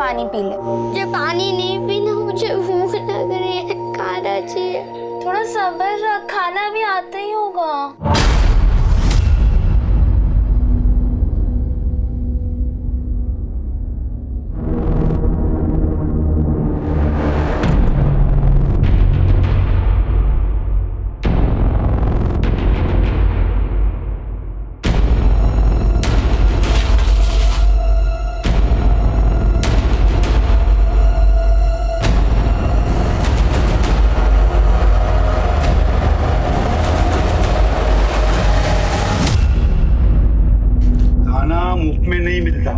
पानी पी ले। मुझे पानी नहीं पीना, मुझे भूख लग रही है, खाना चाहिए। थोड़ा सब्र रख, खाना भी आता ही होगा। मुफ्त में नहीं मिलता।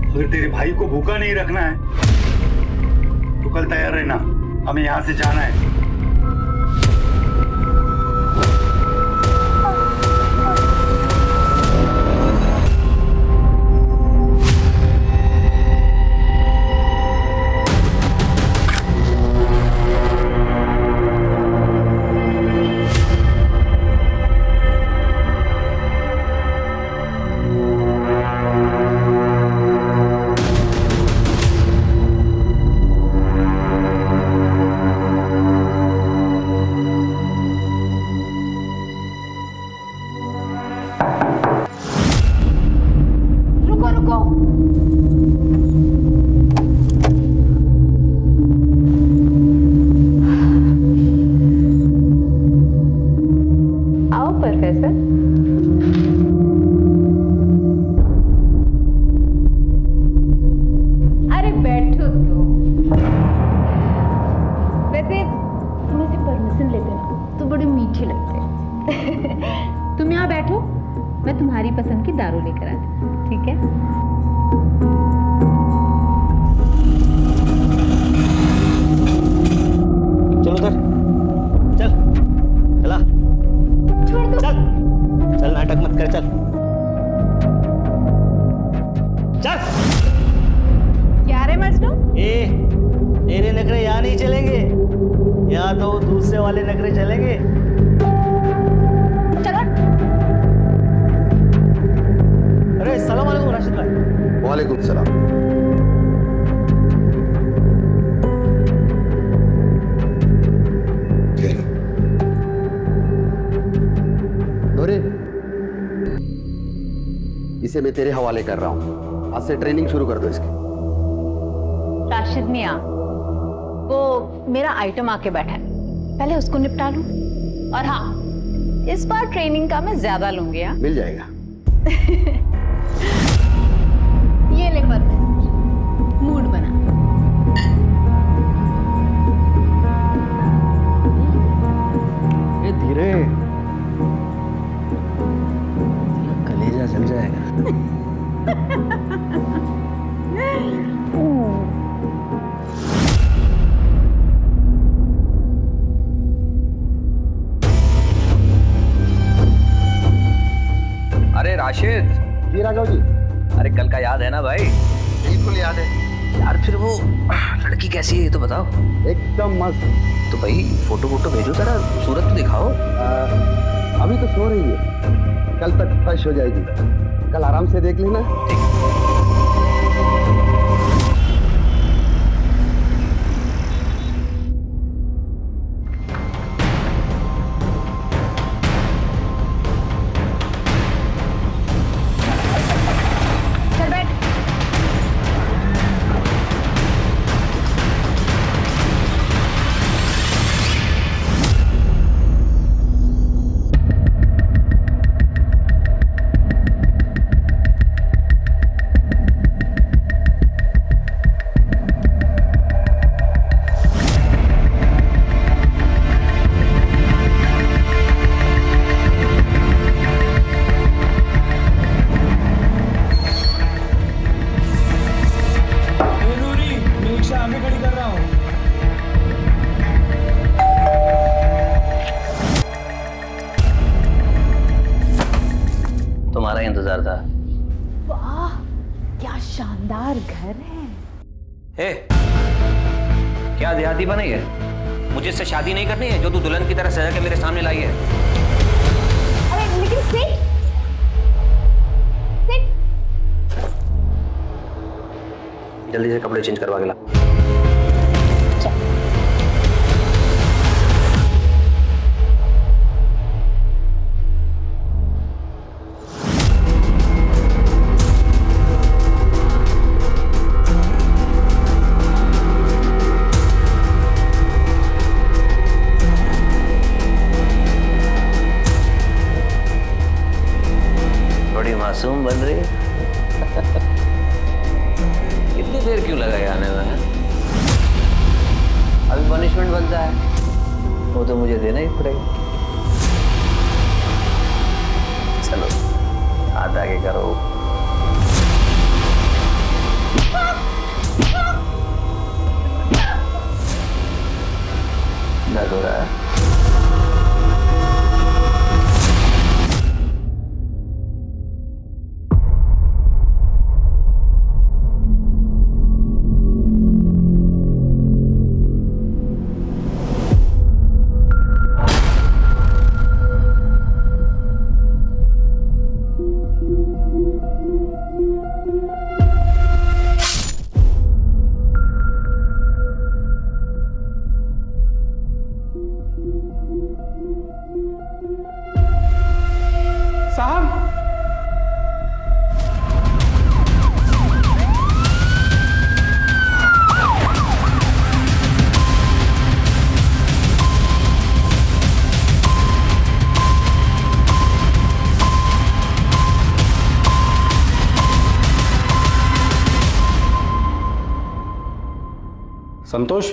अगर तेरे भाई को भूखा नहीं रखना है तो कल तैयार रहना, हमें यहाँ से जाना है। अरे बैठो वैसे मुझे परमिशन लेते ना तो बड़ी मीठी लगते। तुम यहाँ बैठो, मैं तुम्हारी पसंद की दारू लेकर आती हूँ, ठीक है? चल उधर, चल चला, छोड़ दो। चल चल, नाटक मत कर, चल चल। क्या रे मजनू? तेरे नखरे यहाँ नहीं चलेंगे, यहाँ तो दूसरे वाले नखरे चलेंगे। चलो। अरे सलाम वालेकुम राशिद भाई। वालेकुम सलाम। नूरिन, इसे मैं तेरे हवाले कर रहा हूँ, आज से ट्रेनिंग शुरू कर दो इसकी। राशिद मियाँ, वो मेरा आइटम आके बैठा है, पहले उसको निपटा लूं। और हाँ, इस बार ट्रेनिंग का मैं ज्यादा लूंगी। हाँ, मिल जाएगा। ये ले पर मूड बना। ये धीरे, कलेजा जल जाएगा। अरे राशिद। जी राघव जी। अरे कल का याद है ना भाई? बिल्कुल याद है यार, फिर वो लड़की कैसी है ये तो बताओ। एकदम मस्त। तो भाई फोटो भेजो, जरा सूरत तो दिखाओ। अभी तो सो रही है, कल तक फ्रेश हो जाएगी, कल आराम से देख लेना। तुम्हारा इंतजार था। वाह, क्या शानदार घर है। ए, क्या देहाती बनी है? मुझे इससे शादी नहीं करनी है जो तू दुल्हन की तरह सजा के मेरे सामने लाई है। अरे लेकिन सिट, सिट। जल्दी से कपड़े चेंज करवा के ला। बड़ी मासूम बन रही है। इतनी देर क्यों लगाई आने में? अभी पनिशमेंट बनता है, वो तो मुझे देना ही पड़ेगा। चलो हाथ आगे करो। दर्द हो रहा है? संतोष?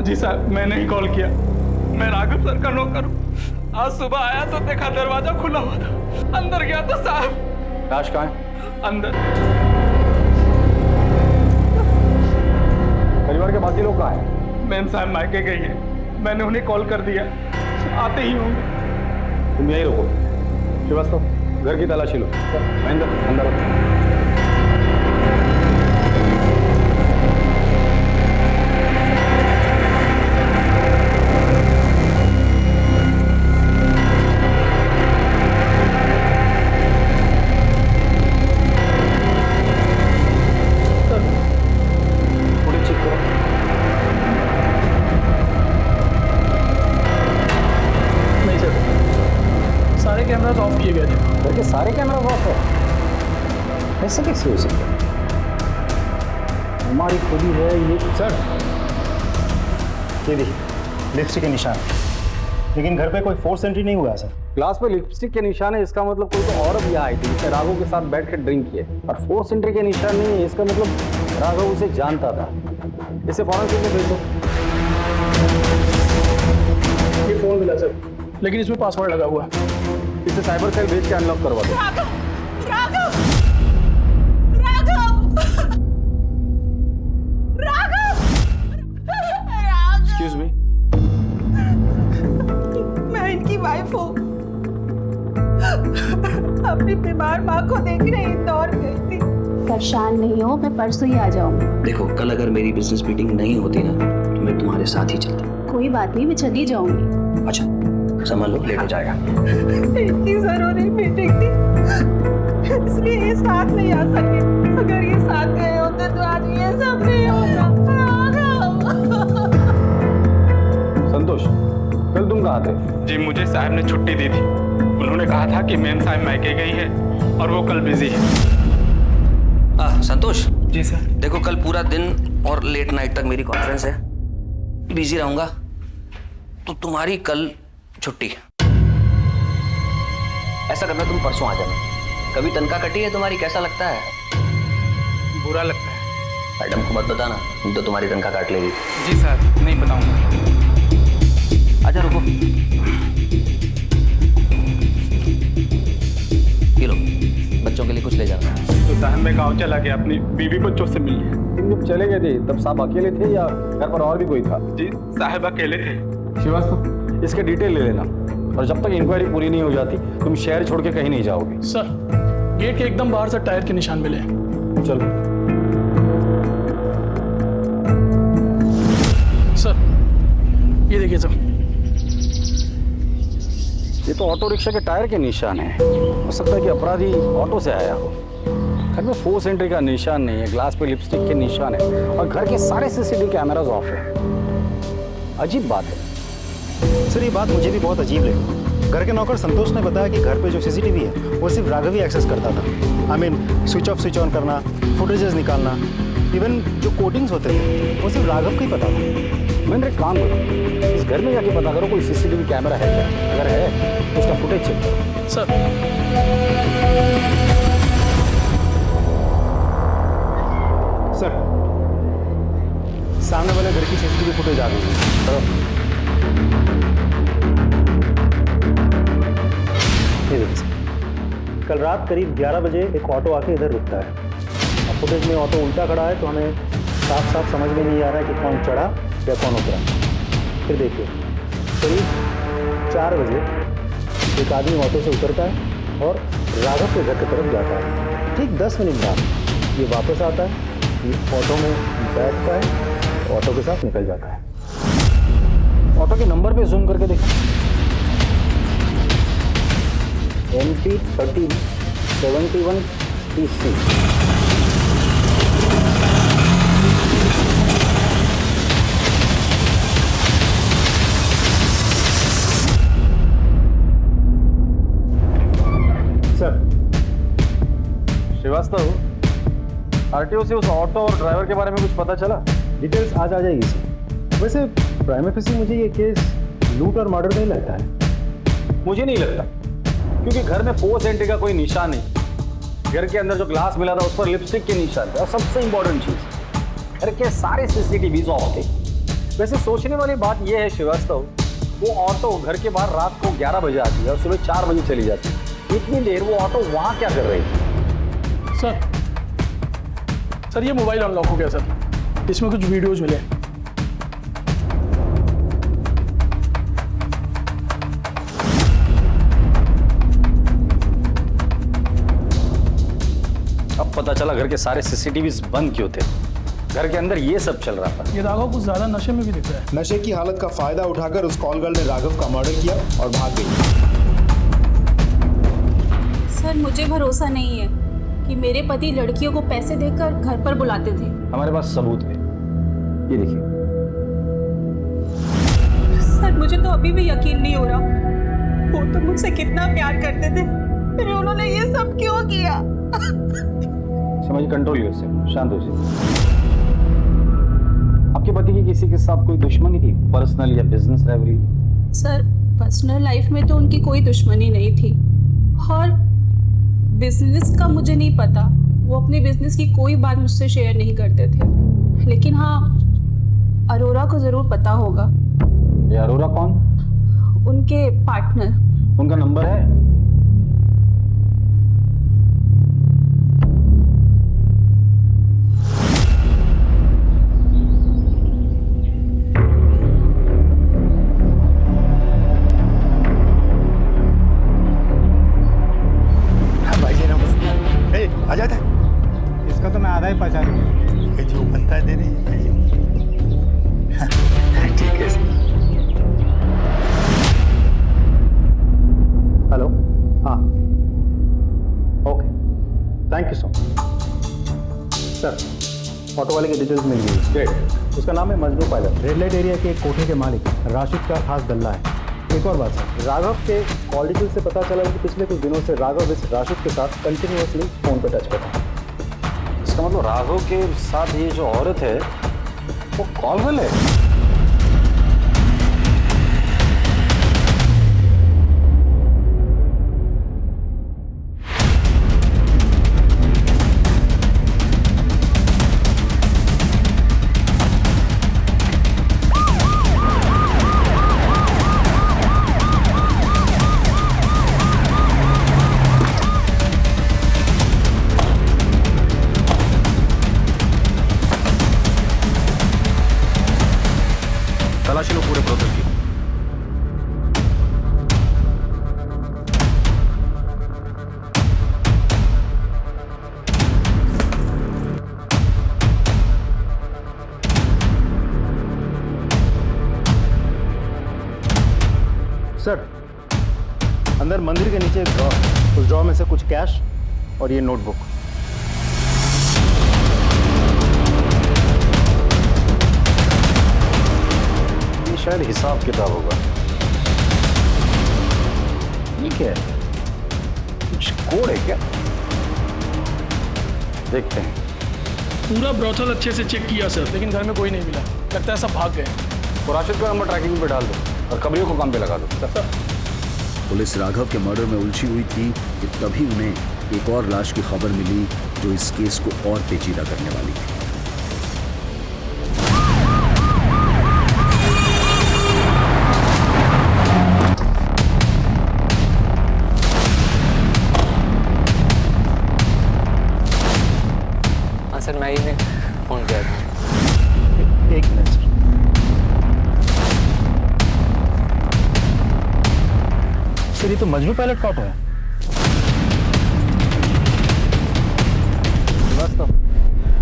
जी सर, मैंने ही कॉल किया। मैं राघव सर का नौकर हूँ। आज सुबह आया तो देखा दरवाजा खुला हुआ था, अंदर गया तो साहब। लाश कहाँ है? अंदर। परिवार के बाकी लोग कहाँ हैं? मैम साहब मायके गई है, मैंने उन्हें कॉल कर दिया, आते ही होंगे। तुम यहीं रुको। श्रीवास्तव, घर की तलाशी लो। महेंद्र, अंदर आओ। कैमरास ऑफ किए गए थे। घर के सारे कैमरा ऑफ है? ऐसे कैसे हो सकता है? हमारी खुद ही है ये। सर ये देखिए लिपस्टिक के निशान, लेकिन घर पे कोई फोर्स एंट्री नहीं हुआ है सर। ग्लास पे लिपस्टिक के निशान है, इसका मतलब कोई तो औरत यहाँ आई थी, राघव के साथ बैठ कर ड्रिंक किए। और फोर्स एंट्री के निशान नहीं है, इसका मतलब राघव उसे जानता था। इसे फॉरेंसिक में भेज दो। ये फोन मिला सर, लेकिन इसमें पासवर्ड लगा हुआ है। इसे साइबर सेल भेज के अनलॉक करवा दो। एक्सक्यूज मी, मैं इनकी वाइफ हूँ। अपनी बीमार माँ को देखने इंदौर गई थी। परेशान नहीं हो, मैं परसों ही आ जाऊंगी। देखो कल अगर मेरी बिजनेस मीटिंग नहीं होती ना तो मैं तुम्हारे साथ ही चलता। कोई बात नहीं, मैं चली जाऊंगी। अच्छा समझ लो, लेट हो जाएगा। इनकी जरूरी मीटिंग थी, इसलिए ये साथ नहीं आ सके। अगर ये साथ गए होते तो आज ये सब नहीं होता। संतोष, कल तुम कहाँ थे? जी मुझे साहब ने छुट्टी दी थी। उन्होंने कहा था कि मैम साहब मायके गई है और वो कल बिजी है। संतोष। जी सर। देखो कल पूरा दिन और लेट नाइट तक मेरी कॉन्फ्रेंस है, बिजी रहूंगा, तो तुम्हारी कल छुट्टी। ऐसा करना तुम परसों आ जाना। कभी तनख्वाह कटी है तुम्हारी, कैसा लगता है? बुरा लगता है। मैडम को मत बताना, नहीं तो तुम्हारी तनख्वाह काट लेगी। जी सर, नहीं बताऊंगा। अच्छा रुको, ये लो बच्चों के लिए कुछ ले जाना। तो साहब मैं गाँव चला गया अपनी बीवी बच्चों से मिलने। तुम जब चले गए थे तब साहब अकेले थे या घर पर और भी कोई था? जी साहब अकेले थे। श्रीवास्तव, इसके डिटेल ले लेना, और जब तक इंक्वायरी पूरी नहीं हो जाती तुम शहर छोड़ के कहीं नहीं जाओगे। सर गेट के एकदम बाहर से टायर के निशान मिले। चलो। सर ये देखिए सर, ये तो ऑटो रिक्शा के टायर के निशान है। हो सकता है कि अपराधी ऑटो से आया हो। घर में फोर्स एंट्री का निशान नहीं है, ग्लास पे लिपस्टिक के निशान है और घर के सारे सीसीटीवी कैमरास ऑफ है। अजीब बात है सर, ये बात मुझे भी बहुत अजीब लगी। घर के नौकर संतोष ने बताया कि घर पे जो सीसीटीवी है वो सिर्फ राघव ही एक्सेस करता था। स्विच ऑफ स्विच ऑन करना, फुटेजेस निकालना, इवन जो कोडिंग्स होते थे वो सिर्फ राघव को ही पता था। मैंने एक काम करो, इस घर में जाके पता करो कोई सीसीटीवी कैमरा है क्या, अगर है तो उसका फुटेज चेक करो। सर सर, सामने वाले घर की सीसीटीवी फुटेज आ गई है। ये देखिए सर, कल रात करीब 11 बजे एक ऑटो आके इधर रुकता है। अब फुटेज में ऑटो उल्टा खड़ा है तो हमें साफ साफ समझ में नहीं आ रहा है कि कौन चढ़ा या कौन उतरा। फिर देखिए, करीब 4 बजे एक आदमी ऑटो से उतरता है और राघव के घर की तरफ जाता है। ठीक 10 मिनट बाद ये वापस आता है, ये ऑटो में बैठता है, ऑटो के साथ निकल जाता है। ऑटो के नंबर पे जूम करके देखो, MP 1371 TC। Sir, Srivastava, RTO से उस ऑटो और ड्राइवर के बारे में कुछ पता चला? डिटेल्स आज आ जाएगी सर। वैसे प्राइम फेसी मुझे ये केस लूट और मर्डर नहीं लगता है। मुझे नहीं लगता, क्योंकि घर में फोर्स एंट्री का कोई निशान नहीं। घर के अंदर जो ग्लास मिला था उस पर लिपस्टिक के निशान थे और सबसे इंपॉर्टेंट चीज, घर के सारे सीसीटीवी ऑफ थे। वैसे सोचने वाली बात यह है श्रीवास्तव, वो ऑटो घर के बाहर रात को 11 बजे आती है और सुबह 4 बजे चली जाती है। इतनी देर वो ऑटो वहां क्या कर रही थी? सर ये मोबाइल अनलॉक हो गया सर, इसमें कुछ वीडियोज मिले। अब पता चला घर के सारे सीसीटीवी बंद क्यों थे। घर के अंदर ये सब चल रहा था। ये राघव कुछ ज्यादा नशे में भी दिख रहा है। नशे की हालत का फायदा उठाकर उस कॉल गर्ल ने राघव का मर्डर किया और भाग गई। सर मुझे भरोसा नहीं है कि मेरे पति लड़कियों को पैसे देकर घर पर बुलाते थे। हमारे पास सबूत है, ये देखिए। सर मुझे तो अभी भी यकीन नहीं हो रहा, वो तो मुझसे कितना प्यार करते थे, फिर उन्होंने ये सब क्यों किया? समझ, कंट्रोल योरसेल्फ, शांत हो जाइए। आपके पति की किसी के साथ कोई दुश्मनी थी, पर्सनल या business rivalry? Sir personal life में तो उनकी कोई दुश्मनी नहीं थी, और बिजनेस का मुझे नहीं पता। वो अपने बिजनेस की कोई बात मुझसे शेयर नहीं करते थे, लेकिन हाँ अरोरा को जरूर पता होगा। ये अरोरा कौन? उनके पार्टनर। उनका नंबर है? आ जाता है। इसका तो मैं आधा ही पहचान गया। जो बनता है दे रही ठीक है। हेलो, हाँ, okay, thank you so much. Sir, auto वाले की डिटेल्स मिल गई। ग्रेट। उसका नाम है Majnu pilot, red light area के एक कोठे के मालिक राशिद का खास दल्ला है। एक और बात सर, राघव के कॉल डिटेल से पता चला कि पिछले कुछ दिनों से राघव इस राशिद के साथ कंटिन्यूअसली फोन पे टच कर रहा है। इसका मतलब राघव के साथ ये जो औरत है वो कॉल गर्ल है। तलाशी लो पूरे प्रोसेस की। सर, अंदर मंदिर के नीचे एक ड्रॉ, उस ड्रॉ में से कुछ कैश और ये नोटबुक। शायद हिसाब किताब होगा। ये क्या है? कुछ कोड है क्या? देखते हैं। पूरा ब्रोथल अच्छे से चेक किया सर, लेकिन घर में कोई नहीं मिला। लगता है सब भाग गए। तो राशिद का नंबर ट्रैकिंग पे डाल दो और कमरियों को काम पे लगा दो। सर पुलिस राघव के मर्डर में उलझी हुई थी कि तभी उन्हें एक और लाश की खबर मिली जो इस केस को और पेचीदा करने वाली थी। सर मैं ही ने फोन किया था। एक मिनट सर। सर ये तो मजनू पायलट कॉप है।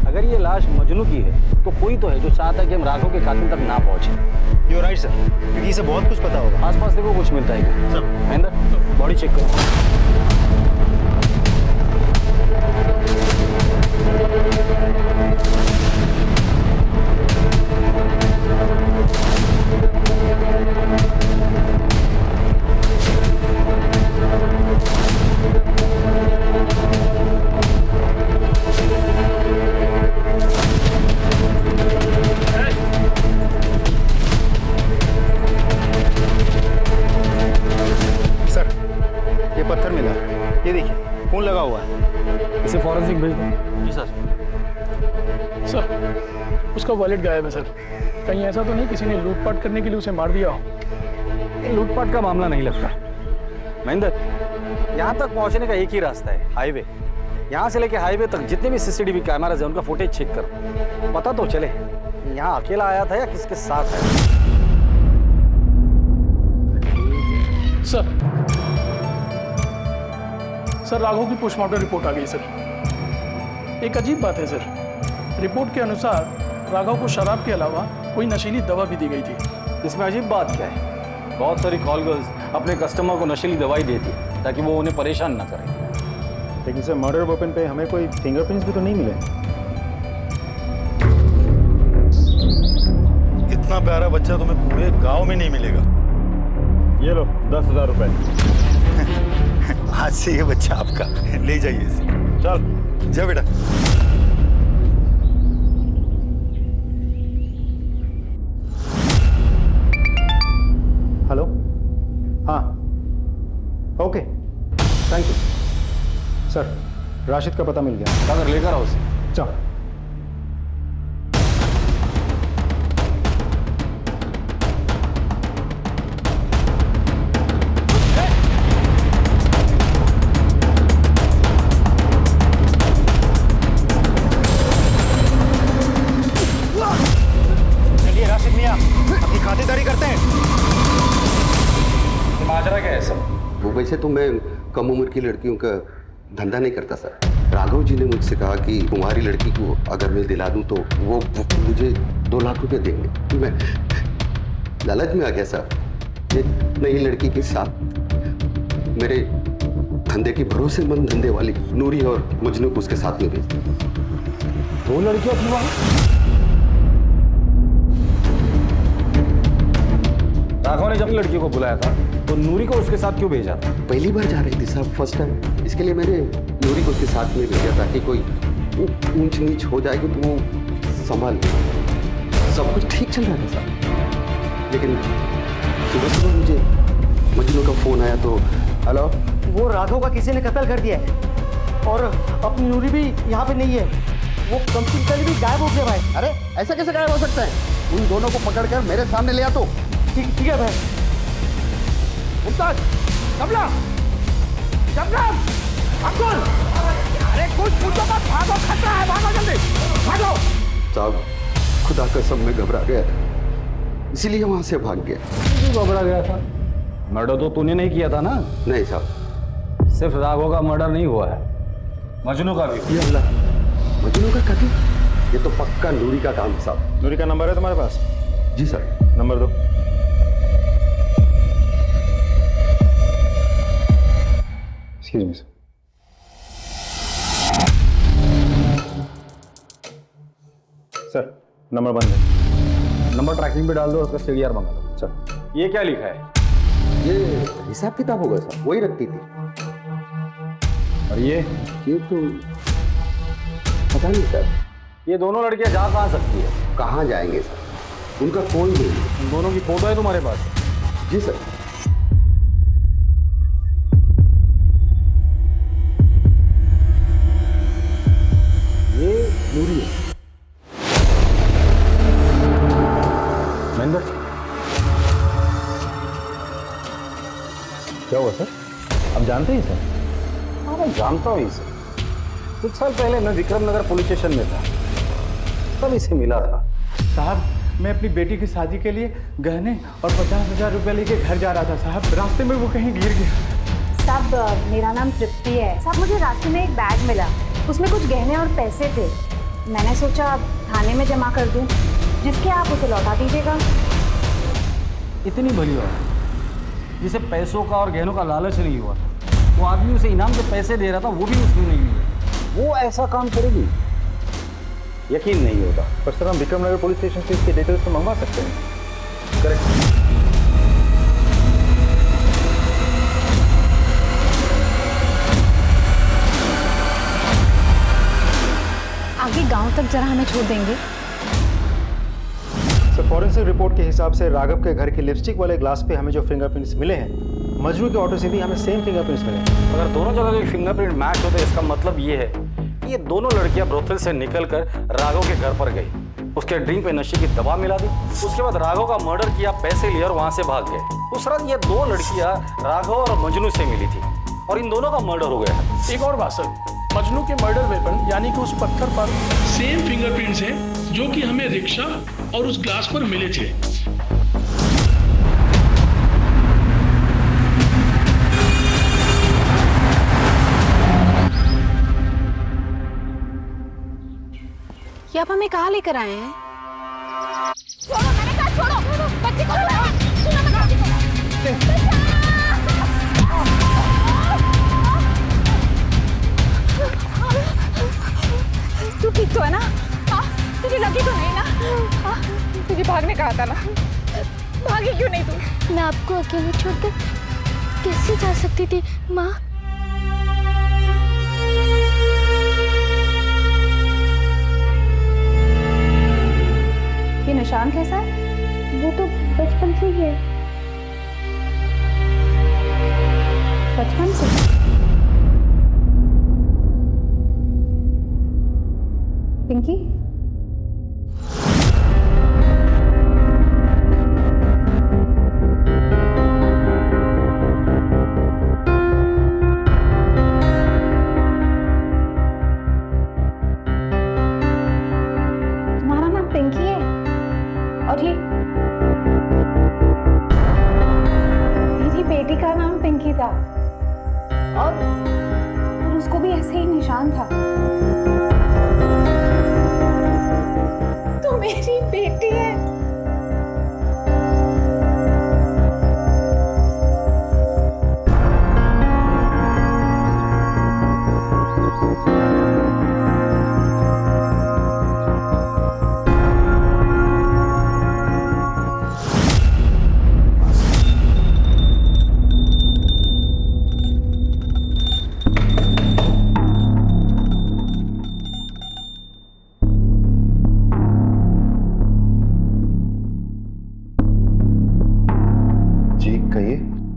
अगर ये लाश मजनू की है तो कोई तो है जो चाहता है कि हम राघव के कातिल तक ना पहुंचे। यू राइट सर, क्योंकि इसे बहुत कुछ पता होगा। आसपास देखो कुछ मिलता है क्या? सर महेंद्र बॉडी चेक करो। पत्थर मिला, ये देखिए खून लगा हुआ है। इसे फॉरेंसिक भेज दो। जी सर। सर उसका वॉलेट गायब है सर। कहीं ऐसा तो नहीं किसी ने लूटपाट करने के लिए उसे मार दिया हो? ये लूटपाट का मामला नहीं लगता। महेंद्र यहाँ तक पहुँचने का एक ही रास्ता है, हाईवे। यहाँ से लेके हाईवे तक जितने भी सीसीटीवी कैमराज हैं उनका फुटेज चेक करो, पता तो चले यहाँ अकेला आया था या किसके साथ है। सर राघव की पोस्टमार्टम रिपोर्ट आ गई सर। एक अजीब बात है सर, रिपोर्ट के अनुसार राघव को शराब के अलावा कोई नशीली दवा भी दी गई थी। इसमें अजीब बात क्या है? बहुत सारी कॉल गर्ल्स अपने कस्टमर को नशीली दवाई देती ताकि वो उन्हें परेशान ना करें। लेकिन सर मर्डर वेपन पे हमें कोई फिंगरप्रिंट्स भी तो नहीं मिले। इतना प्यारा बच्चा तुम्हें पूरे गांव में नहीं मिलेगा। ये लो 10,000 रुपए। आज से ये बच्चा आपका, ले जाइए इसे। चल जा बेटा। हेलो, हाँ okay thank you sir. Rashid का पता मिल गया। अगर लेकर आओ उसे। चल। खातिरदारी करते हैं। माजरा क्या है सर? वो वैसे तो मैं कम उम्र की लड़कियों का धंधा नहीं करता सर। राघव जी ने मुझसे कहा कि तुम्हारी लड़की को अगर मैं दिला दूं तो वो मुझे 2 लाख रुपए देंगे। मैं लालच में आ गया सर। एक नई लड़की के साथ मेरे धंधे की भरोसेमंद धंधे वाली नूरी और मजनू को उसके साथ में भेज दी। 2 लड़कियां थी वहां? राघव ने जब लड़की को बुलाया था तो नूरी को उसके साथ क्यों भेजा था? पहली बार जा रही थी साहब, फर्स्ट टाइम। इसके लिए मैंने नूरी को उसके साथ में भेजा ताकि कोई ऊंच नीच हो जाएगी तो वो संभाल। सब कुछ ठीक चल रहा था साहब, लेकिन सुबह सुबह मुझे मजनू का फोन आया तो हेलो, वो राघव का किसी ने कत्ल कर दिया है और अपनी नूरी भी यहाँ पे नहीं है। वो कंपनी पहले भी गायब हो गया भाई। अरे ऐसा कैसे गायब हो सकता है? उन दोनों को पकड़कर मेरे सामने ले आ। तो ठीक है भाई। मुमताज, कमला, जबरान, अब्दुल, अरे कुछ पूछो मत, भागो, खतरा है, भागो जल्दी, भागो। साहब खुदा कसम में घबरा गया था, इसीलिए वहां से भाग गया। क्यों घबरा गया था? मर्डर तो तूने नहीं किया था ना? नहीं साहब। सिर्फ राघव का मर्डर नहीं हुआ है, मजनू का भी। ये अल्लाह, मजनू का कत्ल? ये तो पक्का नूरी का काम है साहब। नूरी का नंबर है तुम्हारे पास? जी सर। नंबर दो। एक्सक्यूज मी सर, नंबर बंद है। नंबर ट्रैकिंग पे डाल दो, उसका सीडीआर मंगा लो। सर ये क्या लिखा है? ये हिसाब किताब होगा सर, वही रखती थी। और ये तो पता नहीं सर। ये दोनों लड़कियां जा कहाँ सकती है? कहाँ जाएंगे सर, उनका कोई नहीं। उन दोनों की फोटो है तुम्हारे पास? जी सर। ये नूरी है। महेंद्र क्या हुआ सर? आप जानते हैं सर? हाँ मैं जानता हूँ इसे। कुछ साल पहले मैं विक्रमनगर पुलिस स्टेशन में था, तब इसे मिला था। साहब मैं अपनी बेटी की शादी के लिए गहने और 50,000 रुपये लेके घर जा रहा था साहब, रास्ते में वो कहीं गिर गया। साहब मेरा नाम तृप्ति है। साहब मुझे रास्ते में एक बैग मिला, उसमें कुछ गहने और पैसे थे। मैंने सोचा थाने में जमा कर दूं, जिसके आप उसे लौटा दीजिएगा। इतनी बड़ी बात जिसे पैसों का और गहनों का लालच नहीं हुआ, वो आदमी उसे इनाम के पैसे दे रहा था, वो भी उसमें नहीं मिले, वो ऐसा काम करेगी? यकीन नहीं होता। पर सर हम विक्रमनगर पुलिस स्टेशन से इसके डिटेल्स तो मंगवा सकते हैं। करेक्ट। आगे गांव तक जरा हमें छोड़ देंगे? सर फॉरेंसिक रिपोर्ट के हिसाब से राघव के घर के लिपस्टिक वाले ग्लास पे हमें जो फिंगरप्रिंट्स मिले हैं, मजनू के ऑटो से भी हमें सेम फिंगरप्रिंट्स मिले हैं। अगर दोनों जगह के फिंगरप्रिंट मैच होते, इसका मतलब ये है कि ये दोनों लड़कियां ब्रोथल से निकलकर राघव के घर पर गई, उसके ड्रिंक पे नशे की दवा मिला दी, उसके बाद राघव का मर्डर किया, पैसे लिए और वहां से भाग गए। उस रात ये दो लड़कियां राघव और मजनू से मिली थी और इन दोनों का मर्डर हो गया है। एक और बात सर, मजनू के मर्डर वेपन यानी कि उस पत्थर पर सेम फिंगरप्रिंट्स हैं जो कि हमें रिक्शा और उस ग्लास पर मिले थे। ये आप हमें कहाँ लेकर आए हैं? छोड़ो, मैंने कहा छोड़ो, बच्ची को छोड़ो, सुनो मैं बच्ची को। तू ठीक तो है ना? हाँ, तुझे लगी तो नहीं ना? हाँ, तुझे भागने कहा था ना, भागी क्यों नहीं तू? मैं आपको अकेले छोड़कर कैसे जा सकती थी माँ? ये निशान कैसा है? वो तो बचपन से ही है। बचपन से? पिंकी? तुम्हारा नाम पिंकी है और ये मेरी बेटी का नाम पिंकी था और उसको भी ऐसे ही निशान था। तो मेरी बेटी है।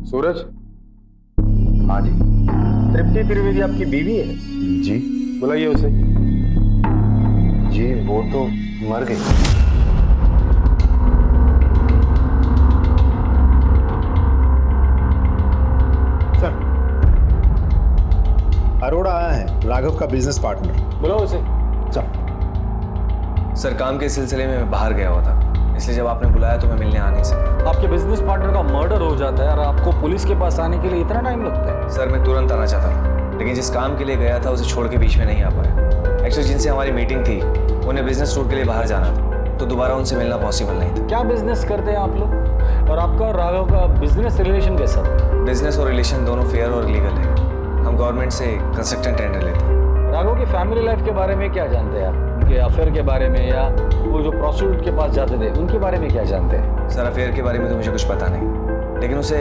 सूरज? हाँ जी। तृप्ति त्रिवेदी आपकी बीवी है? जी। बुलाइए उसे। जी वो तो मर गई। सर अरोड़ा आया है, राघव का बिजनेस पार्टनर। बुलाओ उसे। चल। सर काम के सिलसिले में मैं बाहर गया हुआ था, इसलिए जब आपने बुलाया तो मैं मिलने आ नहीं सकता। आपके बिजनेस पार्टनर का मर्डर हो जाता है और आपको पुलिस के पास आने के लिए इतना टाइम लगता है? सर मैं तुरंत आना चाहता था, लेकिन जिस काम के लिए गया था उसे छोड़ के बीच में नहीं आ पाया। एक्चुअली जिनसे हमारी मीटिंग थी उन्हें बिजनेस टूर के लिए बाहर जाना था, तो दोबारा उनसे मिलना पॉसिबल नहीं था। क्या बिजनेस करते हैं आप लोग? और आपका और राघव का बिजनेस रिलेशन कैसा था? बिजनेस और रिलेशन दोनों फेयर और लीगल है। हम गवर्नमेंट से कंस्ट्रक्शन टेंडर लेते हैं। राघव की फैमिली लाइफ के बारे में क्या जानते हैं आप? उनके अफेयर के बारे में या वो जो प्रोस्टिट्यूट के पास जाते थे उनके बारे में क्या जानते हैं? सर अफेयर के बारे में तो मुझे कुछ पता नहीं, लेकिन उसे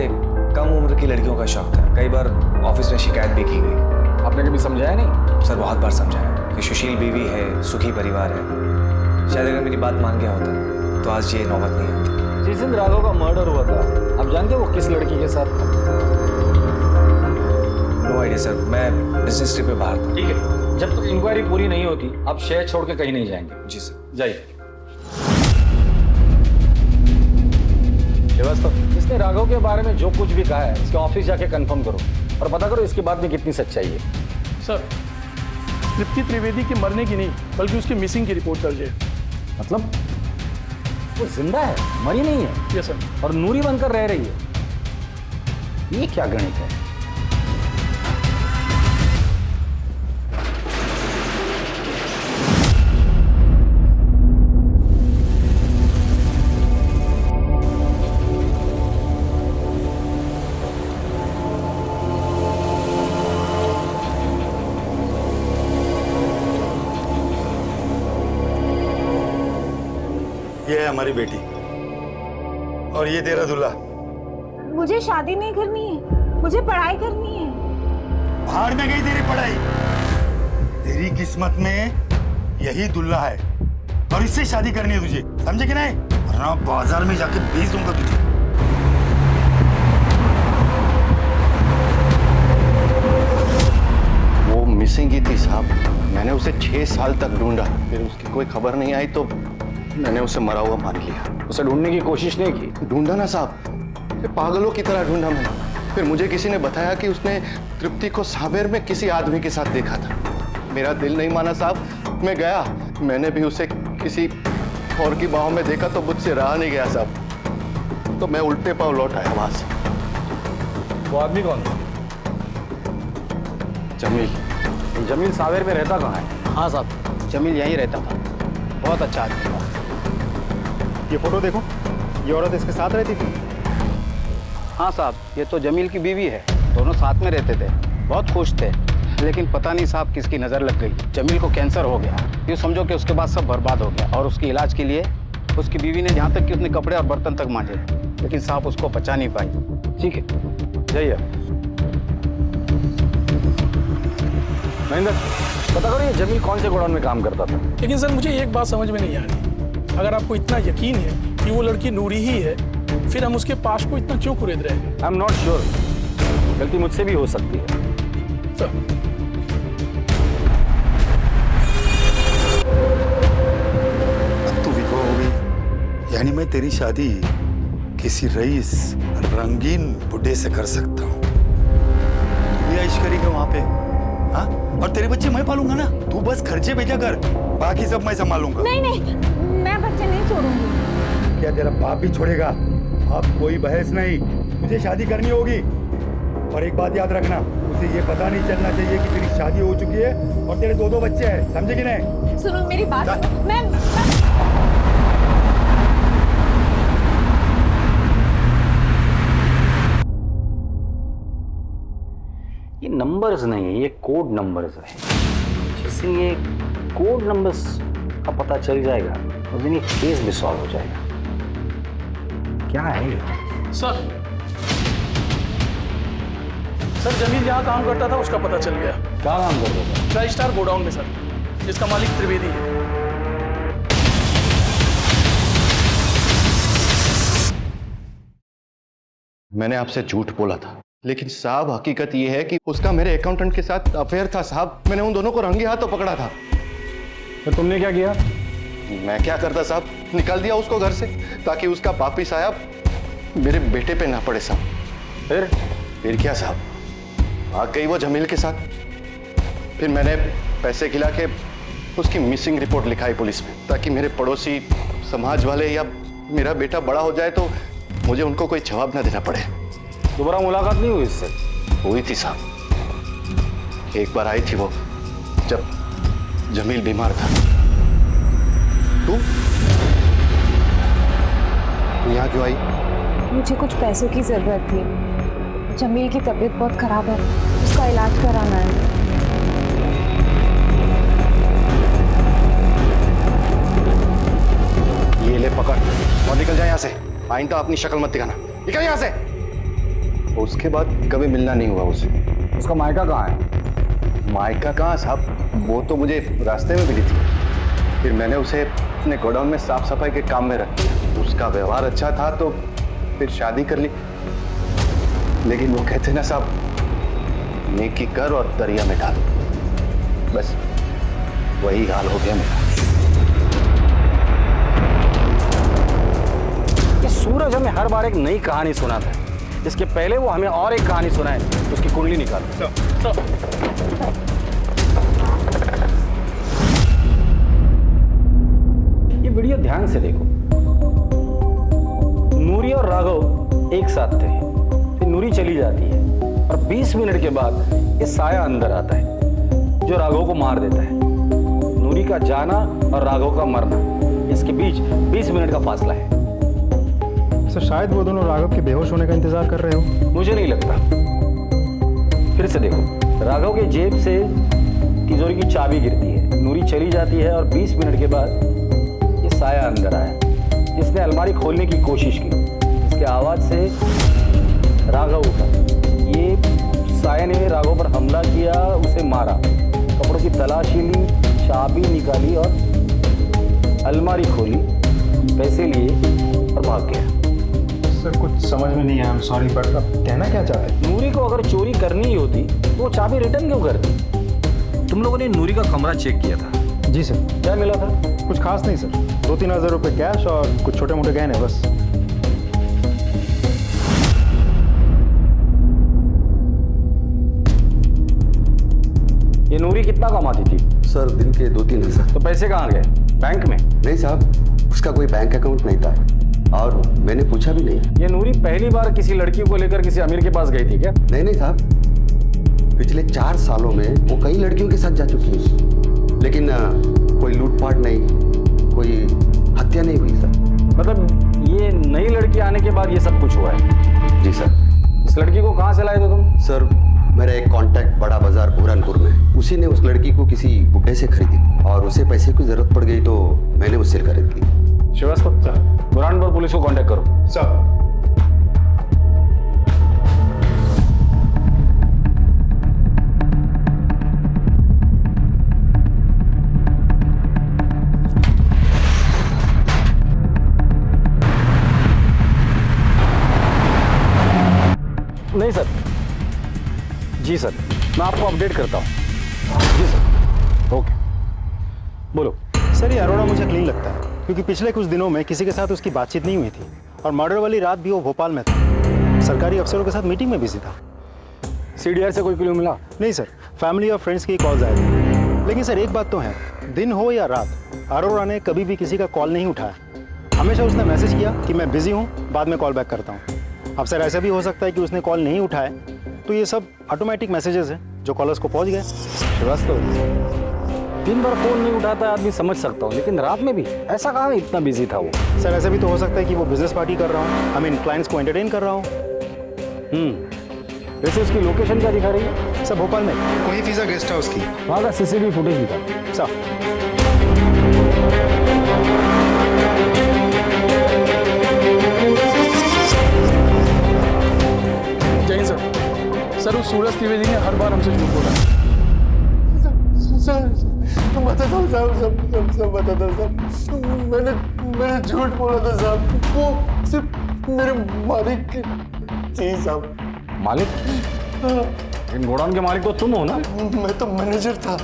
कम उम्र की लड़कियों का शौक था। कई बार ऑफिस में शिकायत भी की गई। आपने कभी समझाया नहीं? सर बहुत बार समझाया कि सुशील बीवी है, सुखी परिवार है। शायद अगर मेरी बात मान गया होता तो आज ये नौबत नहीं आती। जिस दिन राघव का मर्डर हुआ था आप जानते हो वो किस लड़की के साथ था? नो आइडिया सर, मैं बिजनेस ट्रिप पे बाहर था। ठीक है, जब तक इंक्वायरी पूरी नहीं होती आप शहर छोड़ के कहीं नहीं जाएंगे। जी सर। जाइए। इसने राघव के बारे में जो कुछ भी कहा है इसके ऑफिस जाके कंफर्म करो और पता करो इसकी बात में कितनी सच्चाई है। सर, तृप्ति त्रिवेदी के मरने की नहीं बल्कि उसकी मिसिंग की रिपोर्ट दर्ज है। मतलब वो जिंदा है, मरी नहीं है? Yes sir. और नूरी बनकर रह रही है। ये क्या गणित है? ये है हमारी बेटी और ये तेरा दूल्हा। मुझे शादी नहीं करनी है, मुझे पढ़ाई करनी है। भाड़ में गई तेरी पढ़ाई। तेरी किस्मत में यही दूल्हा है और इससे शादी करनी है तुझे, समझे कि नहीं? वरना बाजार में जाके बेच दूंगा तुझे। वो मिसिंग ही थी साहब। मैंने उसे 6 साल तक ढूंढा, फिर उसकी कोई खबर नहीं आई तो मैंने उसे मरा हुआ मान लिया। उसे ढूंढने की कोशिश नहीं की? ढूंढा ना साहब, पागलों की तरह ढूंढा मैंने। फिर मुझे किसी ने बताया कि उसने तृप्ति को सावेर में किसी आदमी के साथ देखा था। मेरा दिल नहीं माना साहब, मैं गया। मैंने भी उसे किसी और की बाहों में देखा तो मुझसे रहा नहीं गया साहब, तो मैं उल्टे पांव लौट आया वहां से। वो आदमी कौन था? जमील। जमील सावेर में रहता कहाँ है? हाँ साहब, जमील यहीं रहता था। बहुत अच्छा आदमी था। ये फोटो देखो, ये औरत इसके साथ रहती थी। हाँ साहब, ये तो जमील की बीवी है। दोनों साथ में रहते थे, बहुत खुश थे। लेकिन पता नहीं साहब किसकी नज़र लग गई। जमील को कैंसर हो गया। यूँ समझो कि उसके बाद सब बर्बाद हो गया और उसके इलाज के लिए उसकी बीवी ने यहाँ तक कि उसने कपड़े और बर्तन तक मांजे, लेकिन साहब उसको बचा नहीं पाई। ठीक है, जाइए। महेंद्र, पता करो ये जमील कौन से गोडाउन में काम करता था? लेकिन सर मुझे एक बात समझ में नहीं आ रही। अगर आपको इतना यकीन है कि वो लड़की नूरी ही है, फिर हम उसके पास को इतना क्यों कुरेद रहे हैं? आई एम नॉट श्योर, गलती मुझसे भी हो सकती है। सर, अब तू विधवा हो गई, यानी मैं तेरी शादी किसी रईस रंगीन बुढ़े से कर सकता हूँ। तू भी ऐश करेगा वहां पे, हाँ? और तेरे बच्चे मैं पालूंगा ना, तू बस खर्चे भेजा कर, बाकी सब मैं संभालूंगा। नहीं नहीं, मैं बच्चे नहीं छोड़ूंगी। क्या तेरा बाप भी छोड़ेगा? अब कोई बहस नहीं, मुझे शादी करनी होगी। और एक बात याद रखना, उसे ये पता नहीं चलना चाहिए कि तेरी शादी हो चुकी है और तेरे 2 बच्चे हैं, समझे कि नहीं? सुनो मेरी बात, मैं ये नंबर्स नहीं है, ये कोड नंबर्स है। जिस दिन ये कोड नंबर्स का पता चल जाएगा उस दिन ये केस भी सॉल्व हो जाएगा। क्या है ये? सर जमील जहाँ काम करता था उसका पता चल गया। क्या काम करता था? ट्राई स्टार गोडाउन में सर, जिसका मालिक त्रिवेदी है। मैंने आपसे झूठ बोला था, लेकिन साहब हकीकत यह है कि उसका मेरे अकाउंटेंट के साथ अफेयर था साहब। मैंने उन दोनों को रंगे हाथों पकड़ा था। तो तुमने क्या किया? मैं क्या करता साहब, निकाल दिया उसको घर से ताकि उसका पापी साहब मेरे बेटे पे ना पड़े साहब। फिर क्या साहब, आ गई वो जमील के साथ। फिर मैंने पैसे खिला के उसकी मिसिंग रिपोर्ट लिखाई पुलिस में, ताकि मेरे पड़ोसी, समाज वाले या मेरा बेटा बड़ा हो जाए तो मुझे उनको कोई जवाब ना देना पड़े। दोबारा मुलाकात नहीं हुई इससे? हुई थी साहब, एक बार आई थी वो जब जमील बीमार था। तू यहाँ क्यों आई? मुझे कुछ पैसों की जरूरत थी। जमील की तबीयत बहुत खराब है, उसका इलाज कराना है। पकड़ और निकल जाए यहाँ से। आइंदा अपनी शक्ल मत दिखाना, निकल यहाँ से। उसके बाद कभी मिलना नहीं हुआ उससे। उसका मायका कहाँ है? मायका कहाँ साहब, वो तो मुझे रास्ते में मिली थी। फिर मैंने उसे अपने गोडाउन में साफ सफाई के काम में रख दिया। उसका व्यवहार अच्छा था तो फिर शादी कर ली। लेकिन वो कहते ना साहब, नेकी कर और दरिया में डाल। बस वही हाल हो गया मेरा। ये सूरज हमें हर बार एक नई कहानी सुनाता है। इसके पहले वो हमें और एक कहानी सुनाए, उसकी कुंडली निकाल। ये वीडियो ध्यान से देखो। नूरी और राघव एक साथ थे, फिर नूरी चली जाती है और 20 मिनट के बाद ये साया अंदर आता है जो राघव को मार देता है। नूरी का जाना और राघव का मरना, इसके बीच 20 मिनट का फासला है। सर शायद वो दोनों राघव के बेहोश होने का इंतजार कर रहे हो। मुझे नहीं लगता। फिर से देखो, राघव के जेब से तिजोरी की चाबी गिरती है, नूरी चली जाती है और 20 मिनट के बाद ये साया अंदर आया जिसने अलमारी खोलने की कोशिश की। इसके आवाज से राघव उठा। ये साया ने राघव पर हमला किया, उसे मारा, कपड़ों की तलाशी ली, चाबी निकाली और अलमारी खोली, पैसे लिए और भाग गया। सर कुछ समझ में नहीं आया, आई एम सॉरी, बट अब कहना क्या चाहते हैं? नूरी को अगर चोरी करनी ही होती तो वो चाबी रिटर्न क्यों करती? तुम लोगों ने नूरी का कमरा चेक किया था? जी सर। क्या मिला था? कुछ खास नहीं सर, 2-3 हज़ार रुपये कैश और कुछ छोटे मोटे गहने बस। ये नूरी कितना कमाती थी? सर दिन के 2-3 हज़ार। तो पैसे कहाँ गए? बैंक में? नहीं साहब, उसका कोई बैंक अकाउंट नहीं था और मैंने पूछा भी नहीं। ये नूरी पहली बार किसी लड़की को लेकर किसी अमीर के पास गई थी क्या? नहीं साहब, पिछले 4 सालों में वो कई लड़कियों के साथ जा चुकी है, लेकिन कोई लूटपाट नहीं, कोई हत्या नहीं हुई सर। मतलब ये नई लड़की आने के बाद ये सब कुछ हुआ है? जी सर। इस लड़की को कहाँ से लाए थे तुम? सर मेरा एक कांटेक्ट बड़ा बाजार बुरहानपुर में, उसी ने उस लड़की को किसी बुड्ढे से खरीदी और उसे पैसे की जरूरत पड़ गई तो मैंने उससे खरीद ली। श्रीवास्तव सर, बुरहानपुर पुलिस को कांटेक्ट करो। सर नहीं सर। जी सर, मैं आपको अपडेट करता हूँ। जी सर, ओके। बोलो। सर ये अरोड़ा मुझे क्लीन लगता है क्योंकि पिछले कुछ दिनों में किसी के साथ उसकी बातचीत नहीं हुई थी और मर्डर वाली रात भी वो भोपाल में था, सरकारी अफसरों के साथ मीटिंग में बिजी था। CDR से कोई क्लू मिला? नहीं सर, फैमिली और फ्रेंड्स की कॉल्स आए थे। लेकिन सर एक बात तो है, दिन हो या रात, अरोड़ा ने कभी भी किसी का कॉल नहीं उठाया। हमेशा उसने मैसेज किया कि मैं बिजी हूँ, बाद में कॉल बैक करता हूँ। अब सर ऐसा भी हो सकता है कि उसने कॉल नहीं उठाए तो ये सब ऑटोमेटिक मैसेजेस हैं जो कॉलर्स को पहुंच गए। श्रीवास्तव, दिन भर फोन नहीं उठाता है आदमी समझ सकता हूँ, लेकिन रात में भी ऐसा कहाँ इतना बिजी था वो? सर ऐसा भी तो हो सकता है कि वो बिजनेस पार्टी कर रहा हूँ, आई मीन क्लाइंट्स को एंटरटेन कर रहा हूँ। वैसे उसकी लोकेशन क्या दिखा रही है? सर भोपाल में कोई फिजा गेस्ट हाउस की वहाँ का CCTV फुटेज दिखा। सर जय सर। सर उस सूरज त्रिवेदी ने हर बार हमसे झूठ बोला। सर बताता हूँ साहब, सब बताता हूँ साहब। मैंने झूठ बोला था साहब, वो सिर्फ मेरे मालिक जी साहब। मालिक? इन गोडाउन के मालिक तो तुम हो ना? मैं तो मैनेजर था,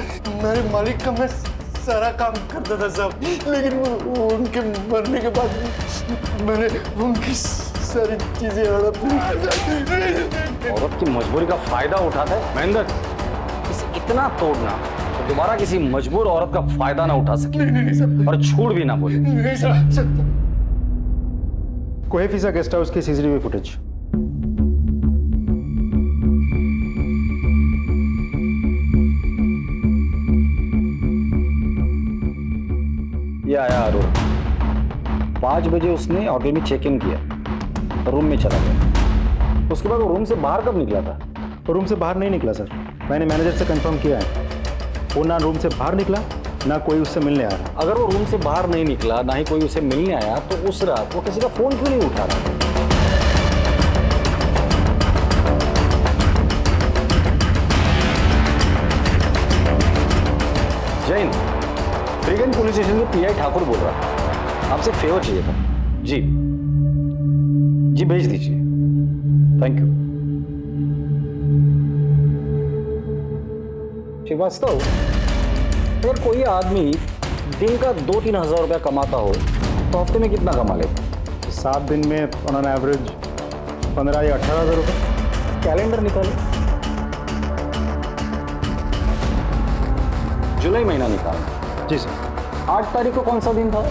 मेरे मालिक का मैं सारा काम करता था साहब, लेकिन उनके मरने के बाद मैंने उनकी सारी चीजें हड़प ली। औरत की मजबूरी का फायदा उठाता है महेंद्र। इसे इतना तोड़ना तो दोबारा किसी मजबूर औरत का फायदा ना उठा सके और झूठ भी ना बोले। कोई फिजा गेस्ट हाउस की CCTV फुटेज। ये आया अरुण, 5 बजे उसने होटल में चेक इन किया, रूम में चला गया। उसके बाद वो रूम से बाहर कब निकला था? वो रूम से बाहर नहीं निकला सर, मैंने मैनेजर से कंफर्म किया है। वो ना रूम से बाहर निकला ना कोई उससे मिलने आ रहा। अगर वो रूम से बाहर नहीं निकला, ना ही कोई उसे मिलने आया, तो उस रात वो किसी का फोन क्यों नहीं उठा रहा? जैन, ब्रिगेड पुलिस स्टेशन के पीआई ठाकुर बोल रहा था, आपसे फेवर चाहिए था। जी जी, भेज दीजिए। Thank you. श्रीवास्तव, अगर कोई आदमी दिन का 2-3 हज़ार रुपया कमाता हो तो हफ्ते में कितना कमा लेता? 7 दिन में ऑन एन एवरेज 15 या 18 हज़ार रुपये। कैलेंडर निकालो, जुलाई महीना निकालो। जी सर। 8 तारीख को कौन सा दिन था?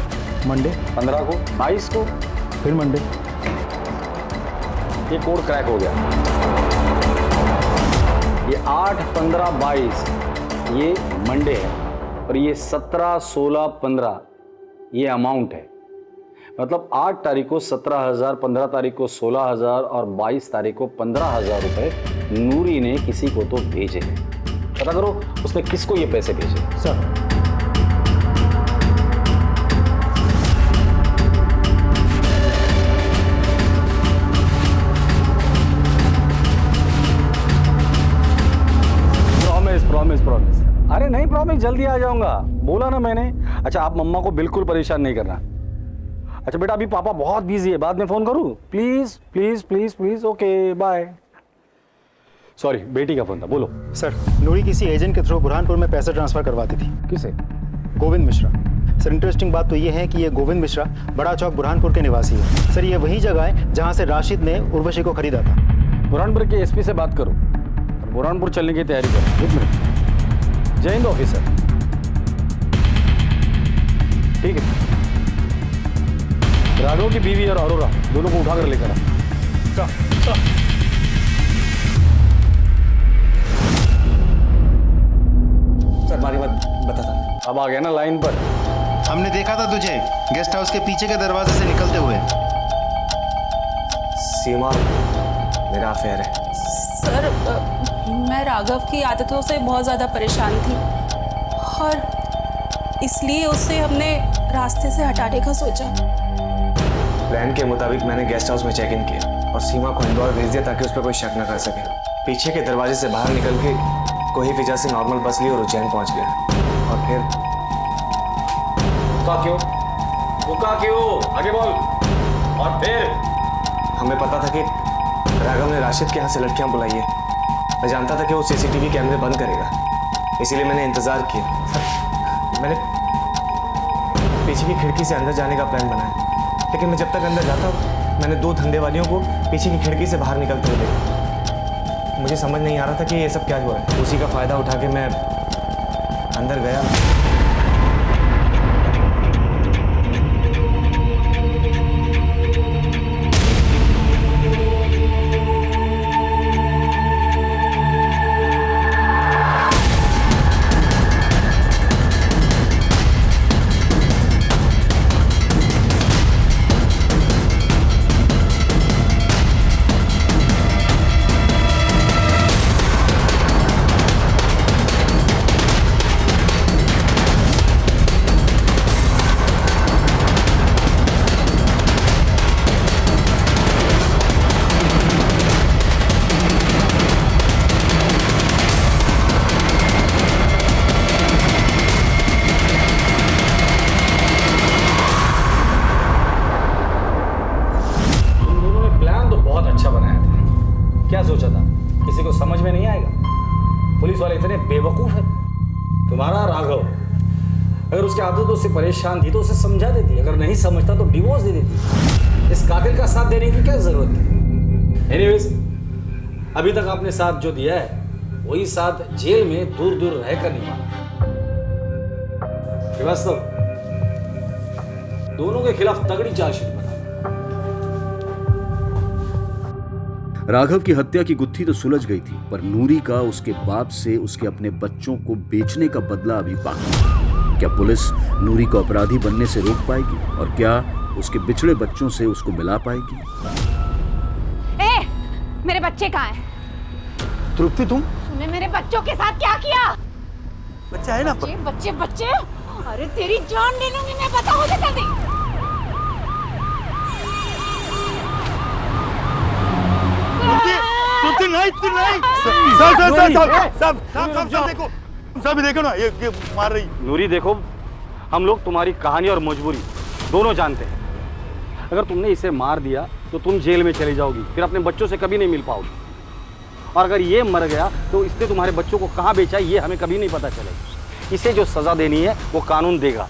मंडे। 15 को, 22 को, फिर मंडे। ये कोड क्रैक हो गया। ये 8, 15, 22 ये मंडे है, और ये 17, 16, 15 ये अमाउंट है। मतलब 8 तारीख को 17,000, 15 तारीख को 16,000 और 22 तारीख को 15,000 रुपए नूरी ने किसी को तो भेजे हैं। पता करो उसने किसको ये पैसे भेजे। Sir, promise. अरे नहीं प्रॉमिस, जल्दी आ जाऊंगा, बोला ना मैंने। अच्छा, आप मम्मा को बिल्कुल परेशान नहीं करना। अच्छा बेटा, अभी पापा बहुत बिजी है, बाद में फोन करूं? Please please please please. Okay, bye. Sorry, बेटी का फोन था, बोलो। सर, नूरी किसी एजेंट के थ्रू बुरहानपुर में पैसे ट्रांसफर करवाती थी। किसे? गोविंद मिश्रा। सर, इंटरेस्टिंग बात तो ये है कि ये गोविंद मिश्रा बड़ा चौक बुरहानपुर के निवासी है। सर, ये वही जगह है जहाँ से राशिद ने उर्वशी को खरीदा था। बुरहानपुर के एसपी से बात करो, बुरहानपुर चलने की तैयारी करो। 1 मिनट। जय हिंद ऑफिसर। ठीक है, राघव की बीवी और अरोरा दोनों को उठाकर लेकर आ। सर, बारी बात बताता। अब आ गया ना लाइन पर। हमने देखा था तुझे गेस्ट हाउस के पीछे के दरवाजे से निकलते हुए। सीमा, मेरा अफेयर है। सर, मैं राघव की आदतों से बहुत ज़्यादा परेशान थी और इसलिए उससे हमने रास्ते से हटाने का सोचा। प्लान के मुताबिक मैंने गेस्ट हाउस में चेक इन किया और सीमा को इंदौर भेज दिया ताकि उस पर कोई शक न कर सके। पीछे के दरवाजे से बाहर निकल के कोई वजह से नॉर्मल बस ली और उज्जैन पहुंच गया। और फिर रुका क्यों? आगे बोल। और फिर हमें पता था कि राघव ने राशिद के यहाँ से लड़कियां बुलाई है। मैं जानता था कि वो सीसीटीवी कैमरे बंद करेगा, इसीलिए मैंने इंतजार किया। मैंने पीछे की खिड़की से अंदर जाने का प्लान बनाया, लेकिन मैं जब तक अंदर जाता मैंने 2 धंधेवालियों को पीछे की खिड़की से बाहर निकलते हुए देखा। मुझे समझ नहीं आ रहा था कि ये सब क्या हो रहा है। उसी का फायदा उठा के मैं अंदर गया। क्या सोचा था? किसी को समझ में नहीं आएगा? पुलिस वाले इतने बेवकूफ है। तुम्हारा राघव अगर उसकी आदतों से परेशान थी तो उसे समझा देती, अगर नहीं समझता तो डिवोर्स दे देती। इस कातिल का साथ देने की क्या जरूरत थी? एनीवेज, अभी तक आपने साथ जो दिया है वही साथ जेल में दूर दूर रहकर निभाना। श्रीवास्तव, दोनों के खिलाफ तगड़ी चार्जशीट बना। राघव की हत्या की गुत्थी तो सुलझ गई थी, पर नूरी का उसके बाप से उसके अपने बच्चों को बेचने का बदला अभी बाकी है। क्या पुलिस नूरी को अपराधी बनने से रोक पाएगी और क्या उसके बिछड़े बच्चों से उसको मिला पाएगी? मेरे बच्चे कहाँ हैं? तृप्ति, तुम? तूने मेरे बच्चों के साथ क्या किया? बच्चा है ना। बच्चे बच्चे बच्चे, अरे तेरी जान ले लूंगी मैं, बता हो जा जल्दी। तू नहीं सब देखो, सब देखो ना, ये मार रही। नूरी देखो, हम लोग तुम्हारी कहानी और मजबूरी दोनों जानते हैं। अगर तुमने इसे मार दिया तो तुम जेल में चली जाओगी, फिर अपने बच्चों से कभी नहीं मिल पाओगी। और अगर ये मर गया तो इसने तुम्हारे बच्चों को कहाँ बेचा ये हमें कभी नहीं पता चलेगा। इसे जो सजा देनी है वो कानून देगा।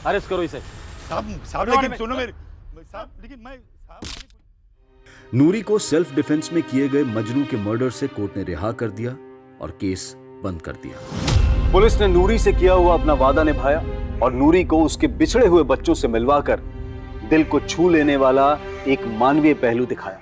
अरेस्ट करो इसे। साहब लेकिन सुनो मेरे साहब, लेकिन मैं नूरी को सेल्फ डिफेंस में किए गए मजनू के मर्डर से कोर्ट ने रिहा कर दिया और केस बंद कर दिया। पुलिस ने नूरी से किया हुआ अपना वादा निभाया और नूरी को उसके बिछड़े हुए बच्चों से मिलवाकर दिल को छू लेने वाला एक मानवीय पहलू दिखाया।